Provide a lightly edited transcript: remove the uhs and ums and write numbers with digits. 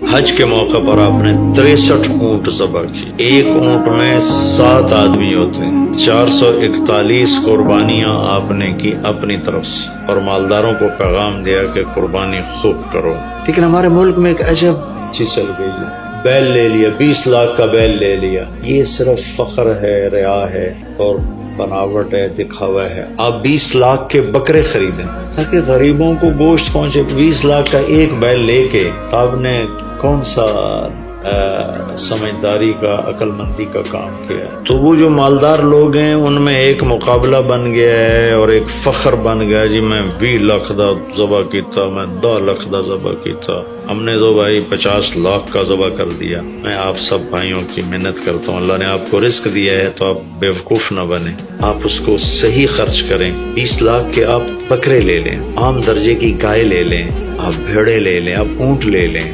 حج کے موقع پر آپ نے 63 اونٹ ذبح کی. ایک اونٹ میں 7 آدمی ہوتے ہیں. 441 قربانیاں آپ نے کی اپنی طرف سے اور مالداروں کو پیغام دیا کہ قربانی خوب کرو. لیکن ہمارے ملک میں ایک عجب چیز چل گئی ہے. بیل لے لیا، 20 لاکھ کا بیل لے لیا. یہ صرف فخر ہے، ریا ہے اور بناوٹ ہے، دکھاوا ہے. آپ 20 لاکھ کے بکرے خریدیں تاکہ غریبوں کو گوشت پہنچے. 20 لاکھ کا ایک بیل لے کے آپ نے کون سا سمجھداری کا، عقل مندی کا کام کیا؟ تو وہ جو مالدار لوگ ہیں ان میں ایک مقابلہ بن گیا ہے اور ایک فخر بن گیا. جی میں 20 لاکھ دا ذبح کیتا، میں 10 لاکھ دا ذبح کیتا. ہم نے تو بھائی 50 لاکھ کا ذبح کر دیا. میں آپ سب بھائیوں کی محنت کرتا ہوں. اللہ نے آپ کو رزق دیا ہے تو آپ بیوقوف نہ بنیں، آپ اس کو صحیح خرچ کریں. 20 لاکھ کے آپ بکرے لے لیں، عام درجے کی گائے لے لیں، آپ بھیڑے لے لیں، آپ اونٹ لے لیں.